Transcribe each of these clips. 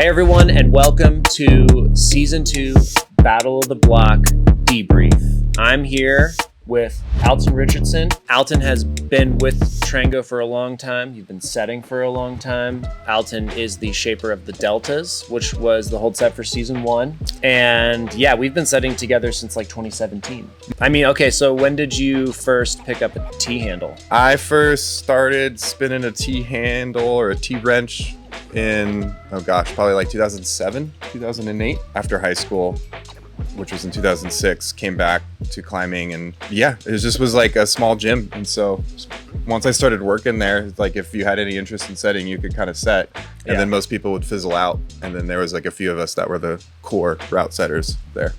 Hey everyone, and welcome to Season 2 Battle of the Bloc Debrief. I'm here with Alton Richardson. Alton has been with Trango for a long time. You've been setting for a long time. Alton is the shaper of the Deltas, which was the hold set for Season 1. And yeah, we've been setting together since like 2017. So when did you first pick up a T-handle? I first started spinning a T-handle or a T-wrench in, probably like 2007, 2008, after high school, which was in 2006, came back to climbing. And yeah, it was like a small gym. And so once I started working there, like if you had any interest in setting, you could kind of set, and then most people would fizzle out. And then there was like a few of us that were the core route setters there.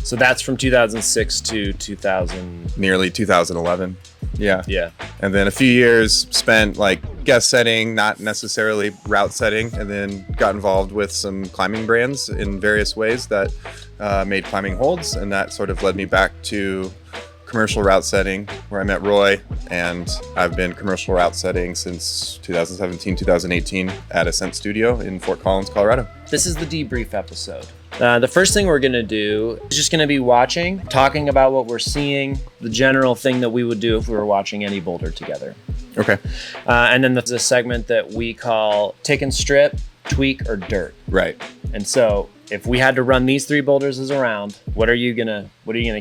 So that's from 2006 to 2000. Nearly 2011. Yeah. Yeah. And then a few years spent like guest setting, not necessarily route setting, and then got involved with some climbing brands in various ways that made climbing holds. And that sort of led me back to commercial route setting, where I met Roy, and I've been commercial route setting since 2017, 2018 at Ascent Studio in Fort Collins, Colorado. This is the debrief episode. The first thing we're gonna do is just gonna be watching, talking about what we're seeing, the general thing that we would do if we were watching any boulder together. Okay. And then there's a segment that we call take and strip, tweak, or dirt. Right. And so if we had to run these three boulders as a round, what are you gonna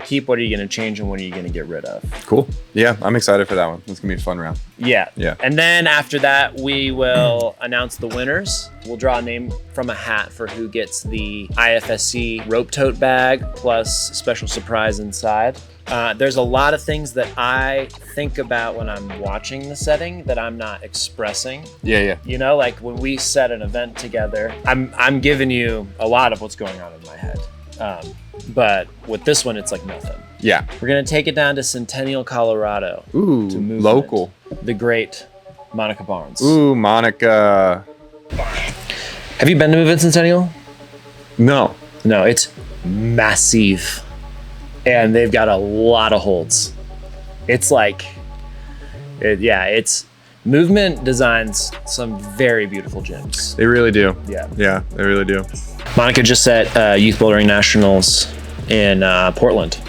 keep, what are you gonna change, and what are you gonna get rid of? Cool. Yeah, I'm excited for that one. It's gonna be a fun round. Yeah. Yeah. And then after that, we will announce the winners. We'll draw a name from a hat for who gets the IFSC rope tote bag plus special surprise inside. There's a lot of things that I think about when I'm watching the setting that I'm not expressing. Yeah. You know, like when we set an event together, I'm giving you a lot of what's going on in my head. But with this one, it's like nothing. Yeah. We're gonna take it down to Centennial, Colorado. Ooh, to Movement. local. The great Monica Barnes. Ooh, Monica. Have you been to Movement Centennial? No. No, it's massive. And they've got a lot of holds. It's like, it's Movement designs some very beautiful gyms. They really do. Yeah. Yeah, they really do. Monica just set Youth Bouldering Nationals in Portland.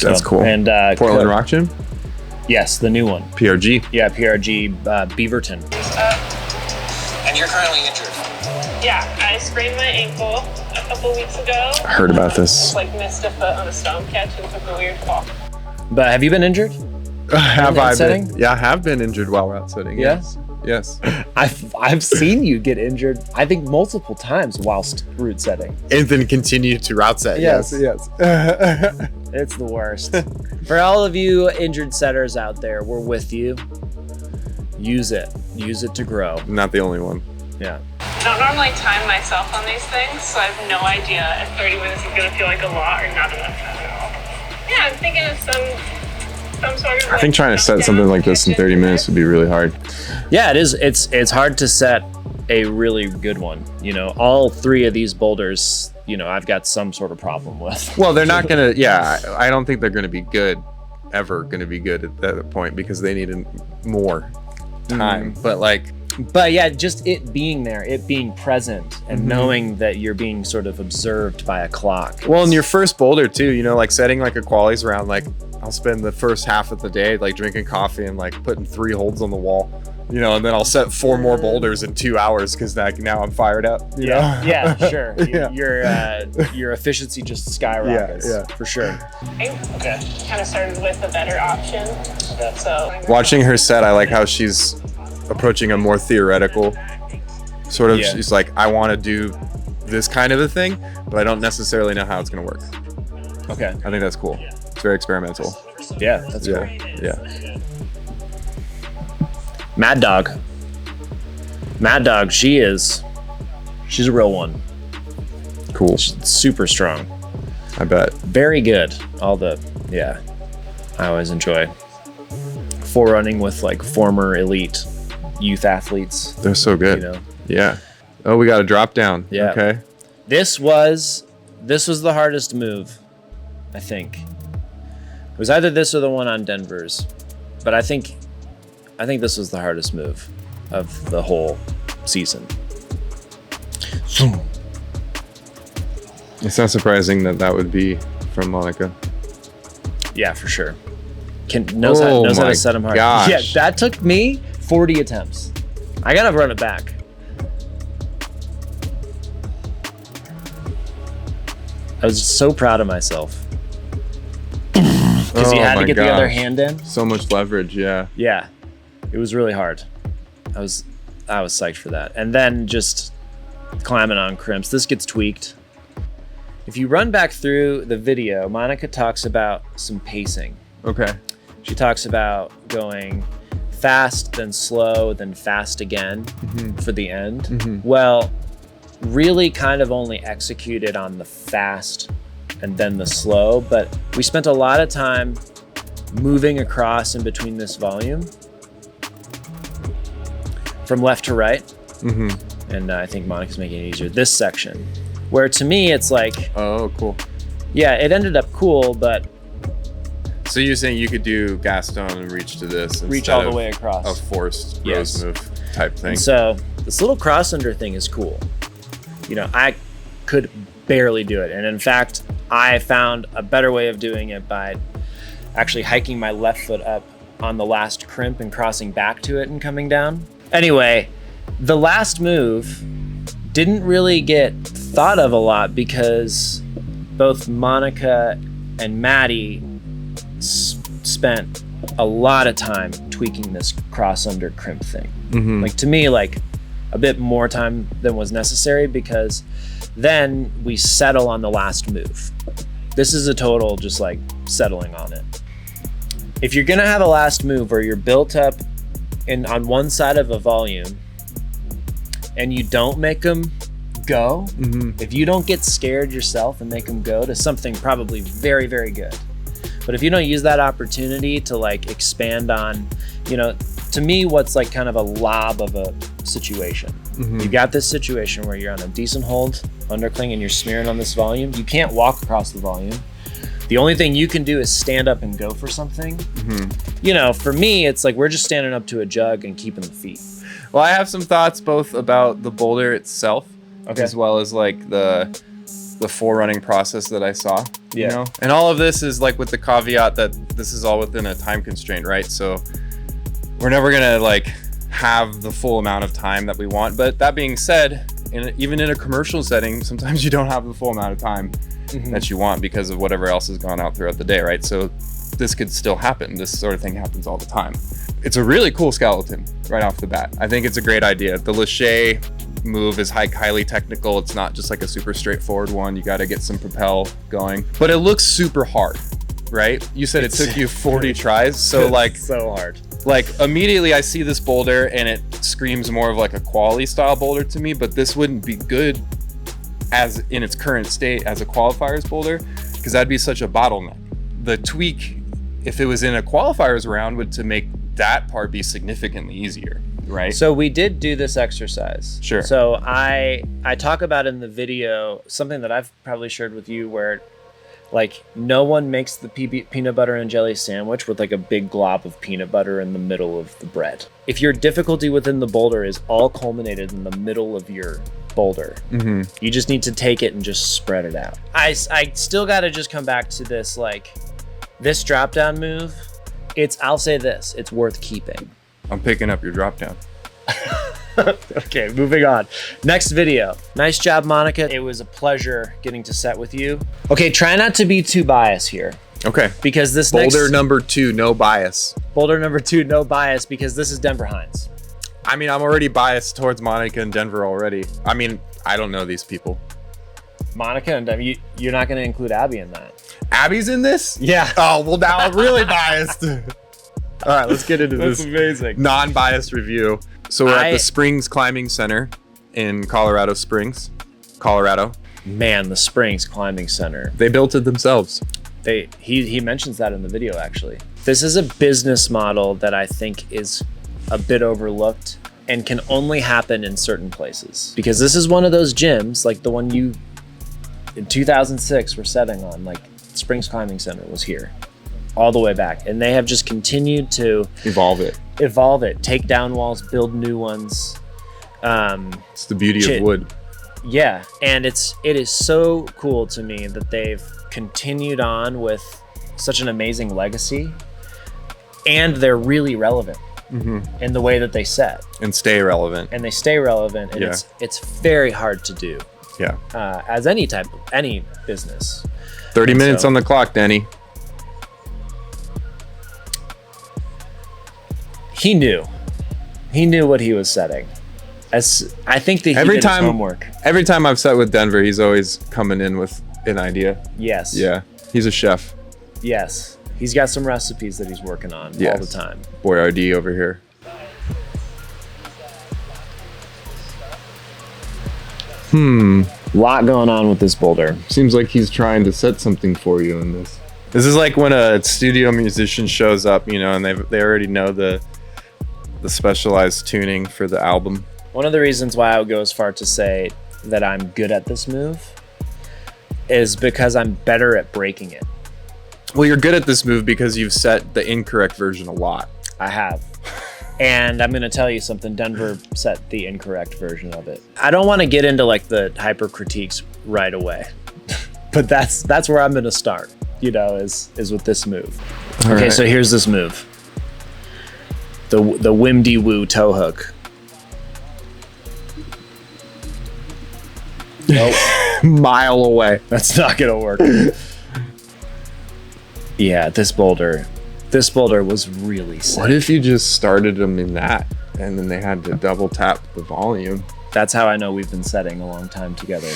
That's cool. And Portland Rock Gym? Yes, the new one. PRG. Yeah, PRG Beaverton. And you're currently injured. Yeah, I sprained my ankle a couple weeks ago. I heard about this. Like missed a foot on a stone catch and took a weird fall. But have you been injured? Have I setting? been? Yeah, I have been injured while route setting. Yeah? Yes. I've seen you get injured, I think multiple times whilst route setting. And then continue to route set. Yes. Yes. It's the worst. For all of you injured setters out there, we're with you. Use it. Use it to grow. Not the only one. Yeah. I don't normally time myself on these things, so I have no idea if 30 minutes is going to feel like a lot or not enough time at all. Yeah, I'm thinking of some sort of. I think trying to set something like this in 30 minutes would be really hard. Yeah, it is. It's hard to set a really good one. You know, all three of these boulders, I've got some sort of problem with. Well, they're not going to, I don't think they're going to be good, ever going to be good at that point, because they need more time. But yeah, just it being there, it being present, and knowing that you're being sort of observed by a clock. Well, in your first boulder too, like setting like a qualies round, like I'll spend the first half of the day like drinking coffee and like putting 3 holds on the wall, and then I'll set 4 more boulders in 2 hours because now I'm fired up. You know? Yeah, sure. Yeah. Your efficiency just skyrockets. Yeah. For sure. I kind of started with a better option. Okay. So Watching her set, I like how she's approaching a more theoretical sort of. Yeah. She's like, I want to do this kind of a thing, but I don't necessarily know how it's going to work. Okay. I think that's cool. It's very experimental. Yeah, that's cool. Yeah. Mad Dog, she's a real one. Cool. She's super strong. I bet. Very good. I always enjoy forerunning with like former elite youth athletes. They're so good. Yeah. Oh, we got a drop down. Yeah. Okay. This was the hardest move, I think. It was either this or the one on Denver's, but I think this was the hardest move of the whole season. It's not surprising that would be from Monica. Yeah, for sure. Knows how to set them hard. Gosh. Yeah, that took me 40 attempts. I gotta run it back. I was so proud of myself. Because you had to get the other hand in. So much leverage, yeah. Yeah, it was really hard. I was psyched for that. And then just climbing on crimps. This gets tweaked. If you run back through the video, Monica talks about some pacing. Okay. She talks about going fast, then slow, then fast again for the end. Well, really kind of only executed on the fast and then the slow, but we spent a lot of time moving across in between this volume from left to right. And I think Monica's making it easier. This section, where to me it's like, oh, cool. Yeah, it ended up cool, but so you're saying you could do Gaston and reach to this, reach all the way across, a forced rose move type thing. And so this little cross under thing is cool. You know, I could barely do it, and in fact, I found a better way of doing it by actually hiking my left foot up on the last crimp and crossing back to it and coming down. Anyway, the last move didn't really get thought of a lot because both Monica and Maddie spent a lot of time tweaking this cross under crimp thing. Like to me, like a bit more time than was necessary, because then we settle on the last move. This is a total just like settling on it. If you're gonna have a last move where you're built up on one side of a volume and you don't make them go, if you don't get scared yourself and make them go to something probably very, very good. But if you don't use that opportunity to like expand on, you know, to me, what's like kind of a lob of a situation. You got this situation where you're on a decent hold, undercling, and you're smearing on this volume. You can't walk across the volume. The only thing you can do is stand up and go for something. You know, for me, it's like we're just standing up to a jug and keeping the feet. Well, I have some thoughts both about the boulder itself, as well as like the forerunning process that I saw. You know, and all of this is like with the caveat that this is all within a time constraint, right? So we're never gonna like have the full amount of time that we want. But that being said, even in a commercial setting, sometimes you don't have the full amount of time that you want because of whatever else has gone out throughout the day, right? So this could still happen. This sort of thing happens all the time. It's a really cool skeleton right off the bat. I think it's a great idea. The Lachey move is highly technical. It's not just like a super straightforward one. You got to get some propel going, but it looks super hard, right? You said it took you 40 tries. So like so hard. Like immediately I see this boulder and it screams more of like a quali style boulder to me, but this wouldn't be good as in its current state as a qualifiers boulder, because that'd be such a bottleneck. The tweak, if it was in a qualifiers round, would to make that part be significantly easier, right? So we did do this exercise. Sure. So I talk about in the video something that I've probably shared with you, where like no one makes the peanut butter and jelly sandwich with like a big glob of peanut butter in the middle of the bread. If your difficulty within the boulder is all culminated in the middle of your boulder, you just need to take it and just spread it out. I still got to just come back to this, like this drop down move. I'll say this, it's worth keeping. I'm picking up your drop down. Okay, moving on. Next video. Nice job, Monica. It was a pleasure getting to set with you. Okay, try not to be too biased here. Okay. Because this boulder number 2, no bias. Boulder number 2, no bias, because this is Denver Hines. I mean, I'm already biased towards Monica and Denver already. I mean, I don't know these people. Monica and Denver, you're not going to include Abby in that. Abby's in this? Yeah. Oh, well, now I'm really biased. All right, let's get into this amazing non-biased review. So we're at the Springs Climbing Center in Colorado Springs, Colorado. Man, the Springs Climbing Center. They built it themselves. He mentions that in the video, actually. This is a business model that I think is a bit overlooked and can only happen in certain places. Because this is one of those gyms, like the one you, in 2006, were setting on, like Springs Climbing Center was here. All the way back, and they have just continued to evolve it, take down walls, build new ones. It's the beauty of wood. Yeah, and it is so cool to me that they've continued on with such an amazing legacy, and they're really relevant in the way that they set. And stay relevant. And they stay relevant, and it's very hard to do. Yeah. As any business. 30 minutes on the clock, Danny. He knew what he was setting. As I think that he did his homework. Every time I've set with Denver, he's always coming in with an idea. Yes. Yeah. He's a chef. Yes. He's got some recipes that he's working on all the time. Boyardee over here. Lot going on with this boulder. Seems like he's trying to set something for you in this. This is like when a studio musician shows up, and they already know the specialized tuning for the album. One of the reasons why I would go as far to say that I'm good at this move is because I'm better at breaking it. Well, you're good at this move because you've set the incorrect version a lot. I have. And I'm going to tell you something. Denver set the incorrect version of it. I don't want to get into like the hyper critiques right away, but that's where I'm going to start, is with this move. All okay, right. So here's this move. The Wimdy Woo toe hook. Nope. Mile away. That's not gonna work. Yeah, this boulder was really sick. What if you just started them in that and then they had to double tap the volume? That's how I know we've been setting a long time together.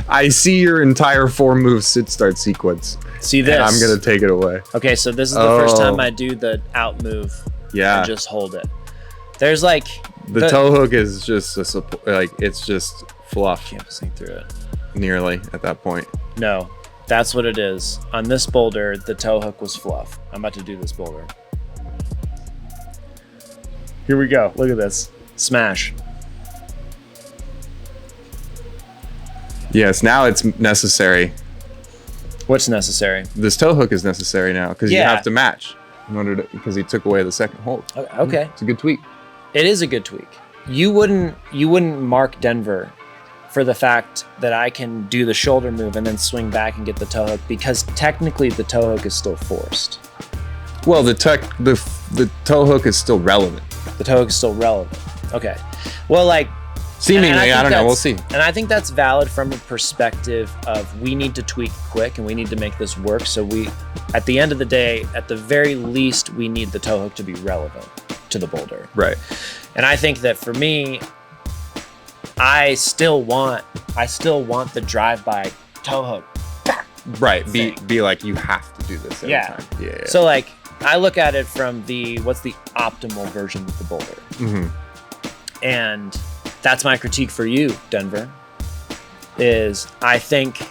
I see your entire 4-move sit-start sequence. See this? And I'm gonna take it away. Okay, so this is the first time I do the out move. Yeah. And just hold it. There's like the toe hook is just it's just fluff. Can't sink through it. Nearly at that point. No, that's what it is. On this boulder, the toe hook was fluff. I'm about to do this boulder. Here we go. Look at this. Smash. Yes, now it's necessary. What's necessary? This toe hook is necessary now because you have to match in order to, because he took away the second hold. Okay. It's a good tweak. It is a good tweak. You wouldn't mark Denver for the fact that I can do the shoulder move and then swing back and get the toe hook, because technically the toe hook is still forced. Well, the toe hook is still relevant. The toe hook is still relevant. Okay. Well, like seemingly, I don't know. We'll see. And I think that's valid from a perspective of we need to tweak quick and we need to make this work. So at the end of the day, at the very least, we need the toe hook to be relevant to the boulder. Right. And I think that for me, I still want the drive-by toe hook. Right. Be like, you have to do this every time. Yeah. So like, I look at it from what's the optimal version of the boulder. Mm-hmm. And that's my critique for you, Denver, is I think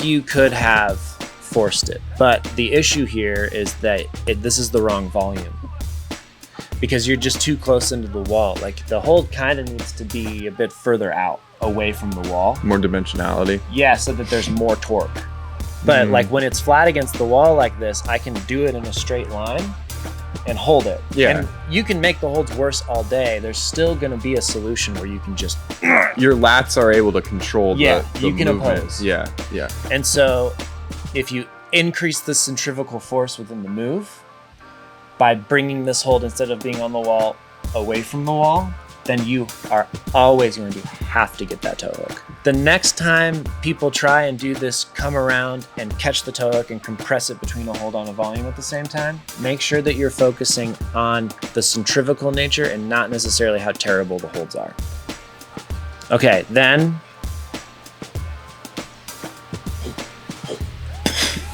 you could have forced it. But the issue here is that this is the wrong volume, because you're just too close into the wall. Like the hold kind of needs to be a bit further out, away from the wall. More dimensionality. Yeah, so that there's more torque. But like when it's flat against the wall like this, I can do it in a straight line and hold it. Yeah. And you can make the holds worse all day. There's still going to be a solution where you can just... Your lats are able to control the you can movement. oppose. Yeah. And so if you increase the centrifugal force within the move by bringing this hold, instead of being on the wall, away from the wall, then you are always going to have to get that toe hook. The next time people try and do this, come around and catch the toe hook and compress it between a hold on a volume at the same time, make sure that you're focusing on the centrifugal nature and not necessarily how terrible the holds are. Okay, then.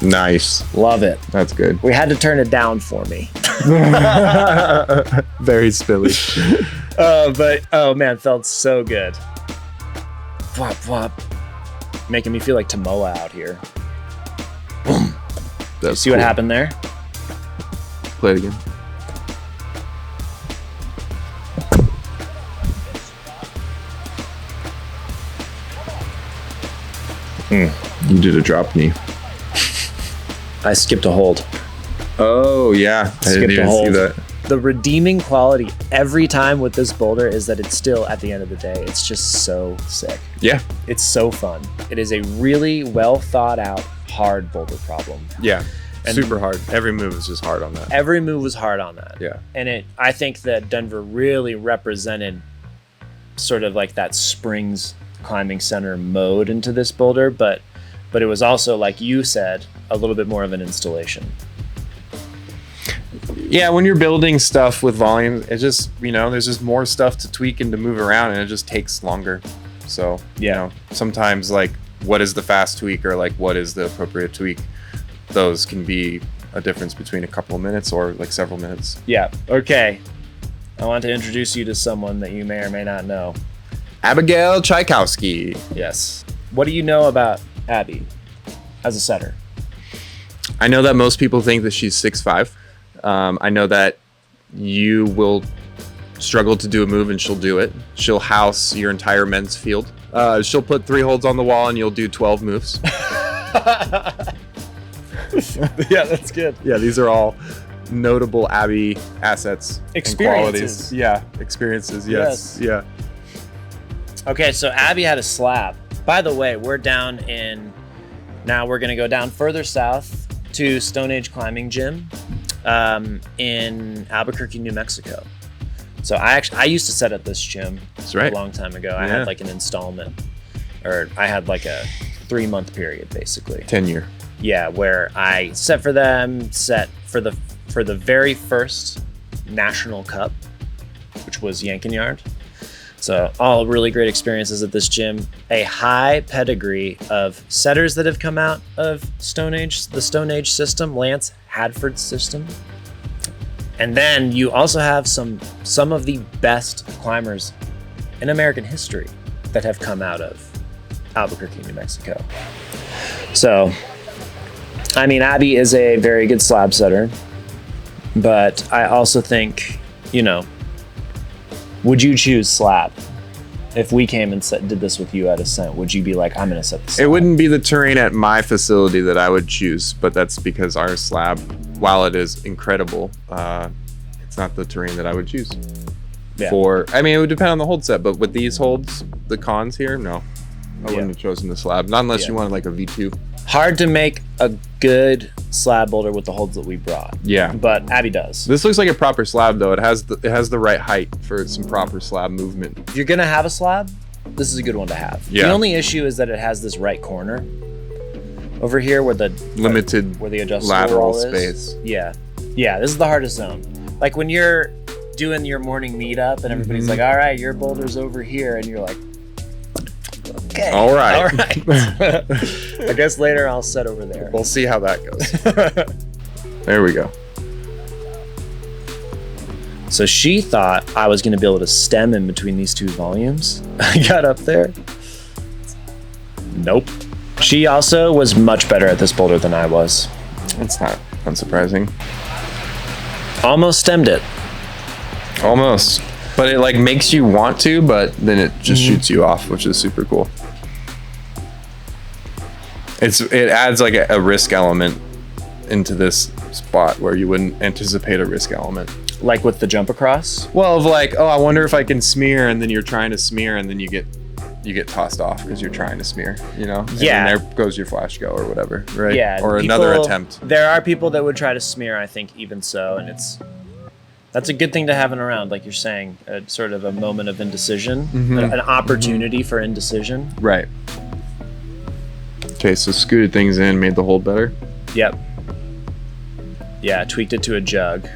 Nice. Love it. That's good. We had to turn it down for me. Very spilly. But oh man, felt so good. Flop, flop. Making me feel like Tomoa out here. Boom. That's See what happened there? Play it again. You did a drop knee. I skipped a hold. Oh yeah, I didn't even see that. the redeeming quality every time with this boulder is that it's still, at the end of the day, it's just so sick. Yeah. It's so fun. It is a really well thought out, hard boulder problem. Yeah. And super hard. Every move is just hard on that. Every move was hard on that. Yeah. And I think that Denver really represented sort of like that Springs climbing center mode into this boulder, but it was also, like you said, a little bit more of an installation. Yeah, when you're building stuff with volume, it just, there's just more stuff to tweak and to move around, and it just takes longer. So, sometimes like, what is the fast tweak, or like, what is the appropriate tweak? Those can be a difference between a couple of minutes or like several minutes. Yeah. Okay. I want to introduce you to someone that you may or may not know. Abigail Tchaikovsky. Yes. What do you know about Abby as a setter? I know that most people think that she's 6'5". I know that you will struggle to do a move and she'll do it. She'll house your entire men's field. She'll put 3 holds on the wall and you'll do 12 moves. Yeah, that's good. Yeah, these are all notable Abby assets. Experiences. And qualities. Yeah, experiences. Yes. Yeah. Okay, so Abby had a slab. By the way, now we're going to go down further south to Stone Age Climbing Gym in Albuquerque, New Mexico. So I used to set at this gym. That's right. A long time ago. I had like an installment, or I had like a 3-month period basically. 10-year. Yeah, where I set for the very first National Cup, which was Yankin Yard. So all really great experiences at this gym. A high pedigree of setters that have come out of the Stone Age system, Lance Hadford's system. And then you also have some of the best climbers in American history that have come out of Albuquerque, New Mexico. So, I mean, Abby is a very good slab setter, but I also think, would you choose slab? If we came and did this with you at Ascent, would you be like, I'm going to set the slab? It wouldn't be the terrain at my facility that I would choose, but that's because our slab, while it is incredible, it's not the terrain that I would choose. Yeah. It would depend on the hold set, but with these holds, the cons here, no. I wouldn't have chosen the slab, not unless you wanted like a V2. Hard to make a good slab boulder with the holds that we brought. Yeah. But Abby does. This looks like a proper slab though. It has the right height for some proper slab movement. If you're gonna have a slab, this is a good one to have. Yeah. The only issue is that it has this right corner over here where the limited where the adjustable lateral wall is. space. Yeah. This is the hardest zone. Like when you're doing your morning meetup and everybody's like, all right, your boulder's over here, and you're like, okay. All right. I guess later I'll set over there. We'll see how that goes. There we go. So she thought I was going to be able to stem in between these two volumes. I got up there. Nope. She also was much better at this boulder than I was. It's not unsurprising. Almost stemmed it. Almost. But it like makes you want to, but then it just shoots you off, which is super cool. It adds like a risk element into this spot where you wouldn't anticipate a risk element. Like with the jump across? Well, of like, oh, I wonder if I can smear, and then you're trying to smear, and then you get tossed off because you're trying to smear, And Yeah. then there goes your flash go or whatever, right? Yeah. Or another attempt. There are people that would try to smear, I think, even so, and that's a good thing to have in around, like you're saying, a sort of a moment of indecision, an opportunity for indecision. Right. Okay, so scooted things in, made the hold better. Yep. Yeah, tweaked it to a jug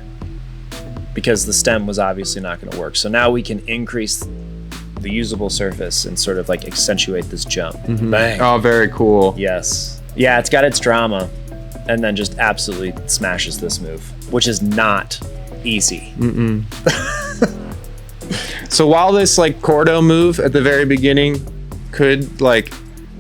because the stem was obviously not going to work. So now we can increase the usable surface and sort of like accentuate this jump. Bang. Oh, very cool. Yes. Yeah, it's got its drama, and then just absolutely smashes this move, which is not easy. So while this like Cordo move at the very beginning could like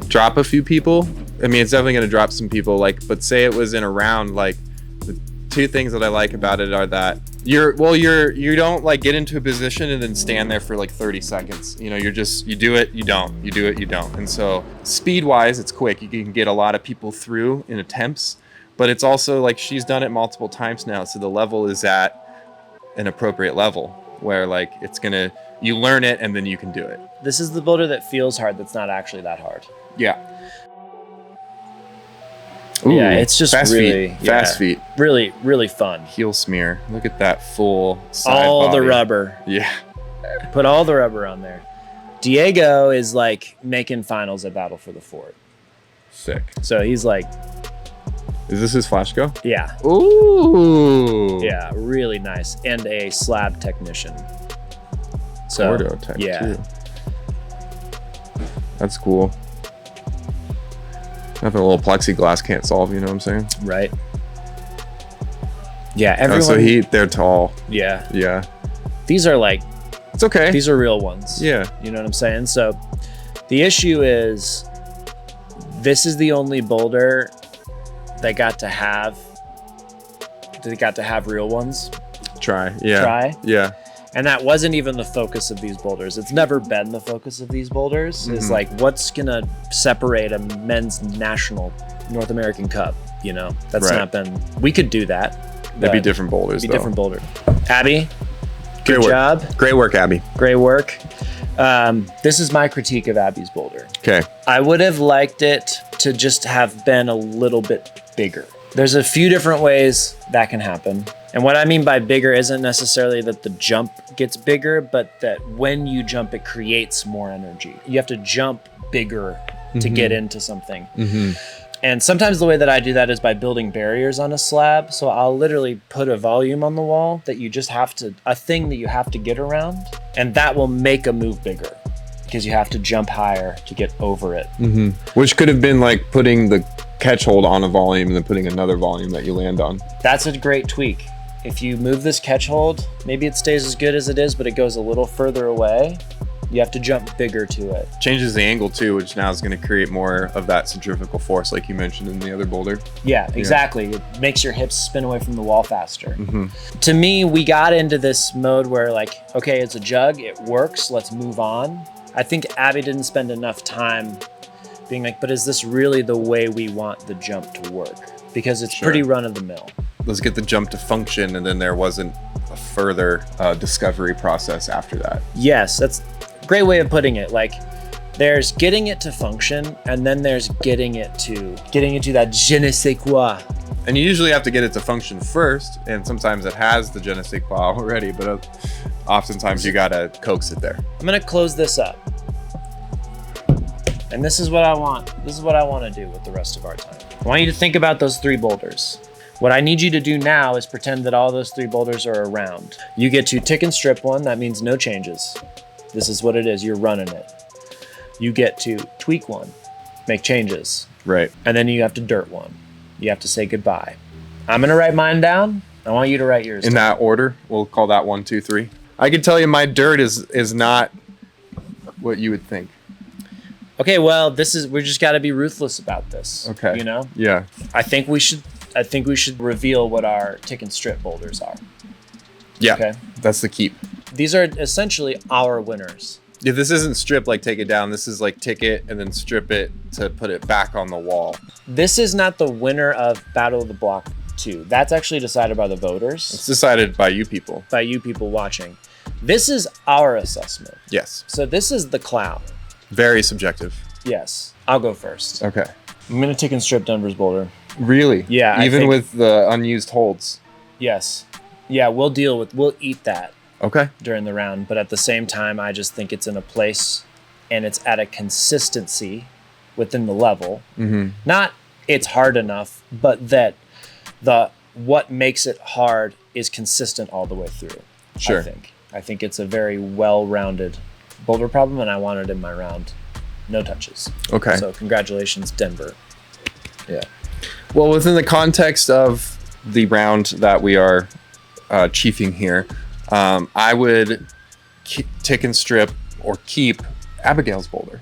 drop a few people, I mean, it's definitely going to drop some people, like, but say it was in a round, like the two things that I like about it are that you don't like get into a position and then stand there for like 30 seconds. You do it, you don't, you do it, you don't. And so speed wise, it's quick. You can get a lot of people through in attempts, but it's also like she's done it multiple times now. So the level is at an appropriate level where like you learn it and then you can do it. This is the boulder that feels hard that's not actually that hard. Yeah. Yeah, it's just fast really feet. Fast feet. Really, really fun. Heel smear. Look at that full side All body. the rubber. Yeah. Put all the rubber on there. Diego is like making finals at Battle for the Fort. Sick. So he's like, Is this his flash go? yeah. Ooh. Yeah, really nice. And a slab technician. So, Gordo tech yeah. too. That's cool. Nothing a little plexiglass can't solve, you know what I'm saying? Right. Yeah, Oh, everyone. so they're tall. Yeah. Yeah. These are like, It's okay. these are real ones. Yeah. You know what I'm saying? So the issue is, this is the only boulder that got to have real ones. Try. Yeah. Try. Yeah. And that wasn't even the focus of these boulders. It's never been the focus of these boulders. Is like, what's gonna separate a men's national North American Cup? You know, that's Right. not been. We could do that. They'd be but different boulders, Be though. different boulder. Abby, Great good work. job. Great work, Abby. Great work. This is my critique of Abby's boulder. Okay. I would have liked it to just have been a little bit bigger. There's a few different ways that can happen. And what I mean by bigger isn't necessarily that the jump gets bigger, but that when you jump, it creates more energy. You have to jump bigger to get into something. And sometimes the way that I do that is by building barriers on a slab. So I'll literally put a volume on the wall that you just have to, a thing that you have to get around, and that will make a move bigger because you have to jump higher to get over it. Which could have been like putting the catch hold on a volume and then putting another volume that you land on. That's a great tweak. If you move this catch hold, maybe it stays as good as it is, but it goes a little further away. You have to jump bigger to it. Changes the angle too, which now is going to create more of that centrifugal force like you mentioned in the other boulder. Yeah, exactly. It makes your hips spin away from the wall faster. To me, we got into this mode where like, okay, it's a jug, it works, let's move on. I think Abby didn't spend enough time being like, but is this really the way we want the jump to work? Because it's pretty run of the mill. Let's get the jump to function, and then there wasn't a further discovery process after that. Yes, that's a great way of putting it. Like, there's getting it to function, and then there's getting it to that je ne sais quoi. And you usually have to get it to function first, and sometimes it has the je ne sais quoi already, but oftentimes you gotta coax it there. I'm gonna close this up. And this is what I want. This is what I want to do with the rest of our time. I want you to think about those 3 boulders. What I need you to do now is pretend that all those 3 boulders are around. You get to tick and strip one. That means no changes. This is what it is. You're running it. You get to tweak one, make changes. Right. And then you have to dirt one. You have to say goodbye. I'm going to write mine down. I want you to write yours In down. that order, we'll call that 1, 2, 3. I can tell you my dirt is not what you would think. Okay, well, we just got to be ruthless about this. Okay. You know? Yeah. I think we should reveal what our tick and strip boulders are. Yeah. Okay. That's the keep. These are essentially our winners. Yeah, this isn't strip like take it down. This is like tick it and then strip it to put it back on the wall. This is not the winner of Battle of the Bloc 2. That's actually decided by the voters, It's decided by you people. by you people watching. This is our assessment. Yes. So this is the clown. Very subjective. Yes. I'll go first. Okay. I'm going to tick and strip Denver's boulder. Really? Yeah, I Even think- with the unused holds. Yes. Yeah, we'll eat that Okay. during the round, but at the same time, I just think it's in a place and it's at a consistency within the level. Not it's hard enough, but that what makes it hard is consistent all the way through. Sure. I think it's a very well-rounded boulder problem, and I want it in my round. No touches. Okay. So congratulations, Denver. Yeah. Well, within the context of the round that we are chiefing here, I would tick and strip or keep Abigail's boulder.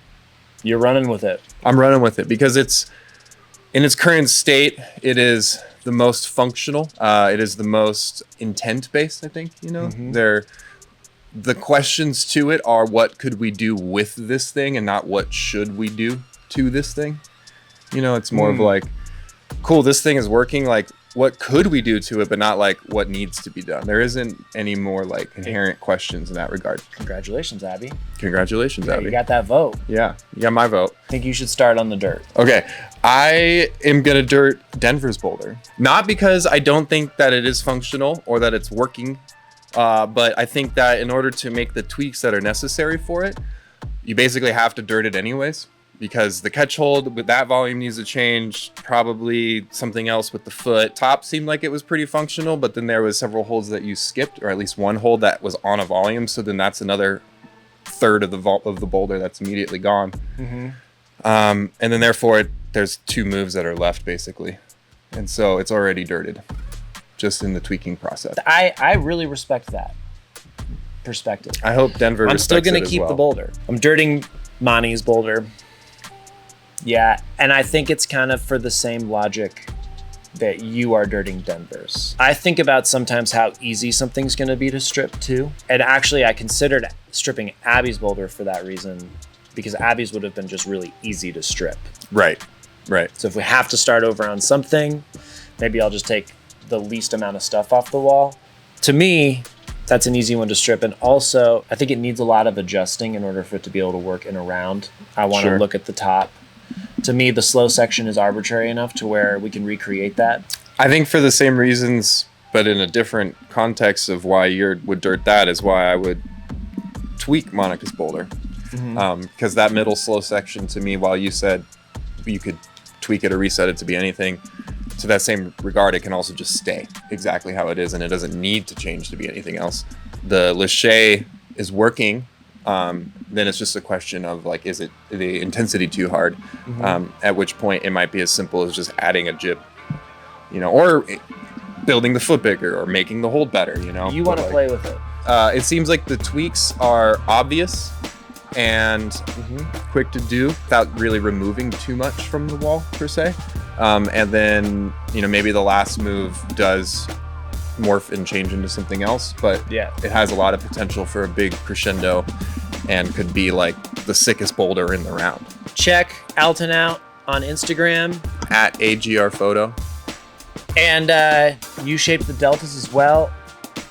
You're running with it. I'm running with it because it's in its current state. It is the most functional. It is the most intent-based. I think the questions to it are what could we do with this thing, and not what should we do to this thing. It's more of like, cool, this thing is working. Like, what could we do to it, but not like what needs to be done. There isn't any more like inherent questions in that regard. Congratulations, Abby. Congratulations, Yeah, Abby. you got that vote. Yeah, you got my vote. I think you should start on the dirt. Okay, I am gonna dirt Denver's boulder. Not because I don't think that it is functional or that it's working, but I think that in order to make the tweaks that are necessary for it, you basically have to dirt it anyways, because the catch hold with that volume needs to change, probably something else with the foot. Top seemed like it was pretty functional, but then there was several holds that you skipped, or at least one hold that was on a volume, so then that's another third of the boulder that's immediately gone. And then therefore there's 2 moves that are left basically, and so it's already dirted just in the tweaking process. I really respect that perspective. I hope Denver I'm still respects going it to as keep well. the boulder. I'm dirting Monty's boulder. Yeah, and I think it's kind of for the same logic that you are dirting Denver's. I think about sometimes how easy something's going to be to strip too. And actually I considered stripping Abby's boulder for that reason, because Abby's would have been just really easy to strip. Right. So if we have to start over on something, maybe I'll just take the least amount of stuff off the wall. To me, that's an easy one to strip. And also, I think it needs a lot of adjusting in order for it to be able to work in a round. I want to look at the top. To me, the slow section is arbitrary enough to where we can recreate that. I think for the same reasons, but in a different context of why you would dirt that, is why I would tweak Monica's boulder. Because that middle slow section, to me, while you said you could tweak it or reset it to be anything, to that same regard, it can also just stay exactly how it is, and it doesn't need to change to be anything else. The Lachey is working. Then it's just a question of like, is it the intensity too hard? At which point it might be as simple as just adding a jib, or building the foot bigger or making the hold better, You want to play with it. It seems like the tweaks are obvious and quick to do without really removing too much from the wall per se. And then, maybe the last move does morph and change into something else, but yeah, it has a lot of potential for a big crescendo and could be like the sickest boulder in the round. Check Alton out on Instagram at AGR Photo. And you shaped the deltas as well.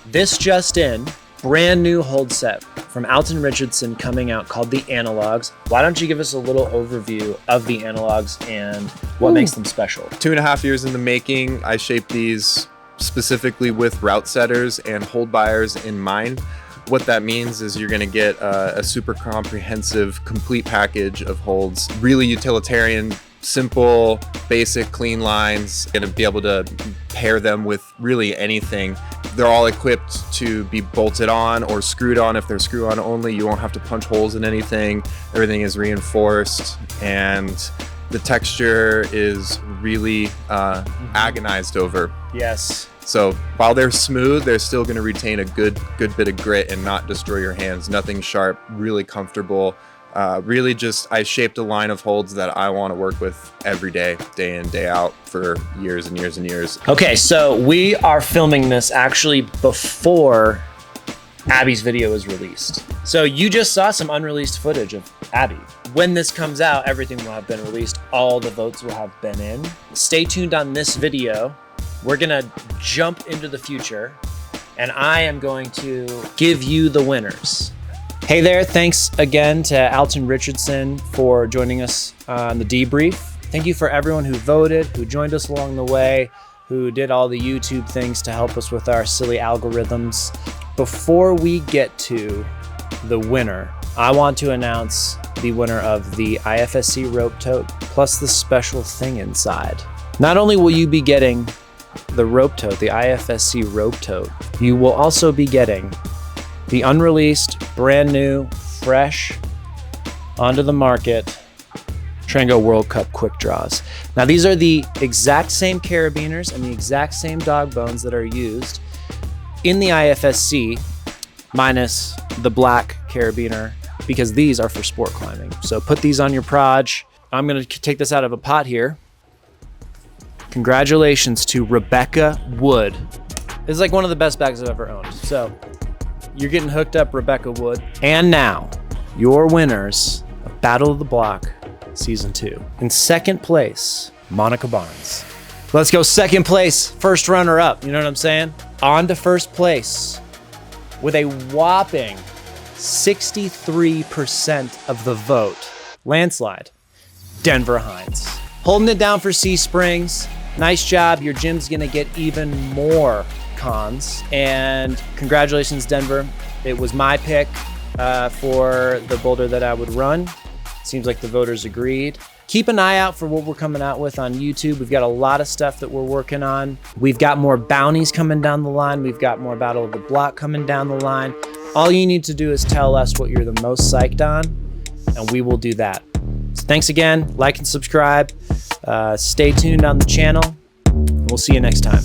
This just in, brand new hold set from Alton Richardson coming out called the Analogs. Why don't you give us a little overview of the Analogs and what makes them special? 2.5 years in the making. I shaped these specifically with route setters and hold buyers in mind. What that means is you're going to get a super comprehensive, complete package of holds, really utilitarian, simple, basic, clean lines. Going to be able to pair them with really anything. They're all equipped to be bolted on or screwed on. If they're screw on only, you won't have to punch holes in anything. Everything is reinforced, and the texture is really agonized over. Yes. So while they're smooth, they're still going to retain a good bit of grit and not destroy your hands. Nothing sharp, really comfortable. Really just, I shaped a line of holds that I want to work with every day, day in, day out for years and years and years. Okay, so we are filming this actually before Abby's video is released. So you just saw some unreleased footage of Abby. When this comes out, everything will have been released. All the votes will have been in. Stay tuned on this video. We're gonna jump into the future, and I am going to give you the winners. Hey there, thanks again to Alton Richardson for joining us on the debrief. Thank you for everyone who voted, who joined us along the way, who did all the YouTube things to help us with our silly algorithms. Before we get to the winner, I want to announce the winner of the IFSC rope tote plus the special thing inside. Not only will you be getting the rope tote, the IFSC rope tote, you will also be getting the unreleased, brand new, fresh, onto the market Trango World Cup quick draws. Now these are the exact same carabiners and the exact same dog bones that are used in the IFSC, minus the black carabiner, because these are for sport climbing. So put these on your proj. I'm gonna take this out of a pot here. Congratulations to Rebecca Wood. This is like one of the best bags I've ever owned. So you're getting hooked up, Rebecca Wood. And now, your winners of Battle of the Block Season 2. In second place, Monica Barnes. Let's go second place, first runner up. You know what I'm saying? On to first place with a whopping 63% of the vote. Landslide. Denver Hines. Holding it down for C Springs. Nice job. Your gym's gonna get even more cons. And congratulations, Denver. It was my pick for the boulder that I would run. Seems like the voters agreed. Keep an eye out for what we're coming out with on YouTube. We've got a lot of stuff that we're working on. We've got more bounties coming down the line. We've got more Battle of the Block coming down the line. All you need to do is tell us what you're the most psyched on, and we will do that. So thanks again. Like and subscribe. Stay tuned on the channel. We'll see you next time.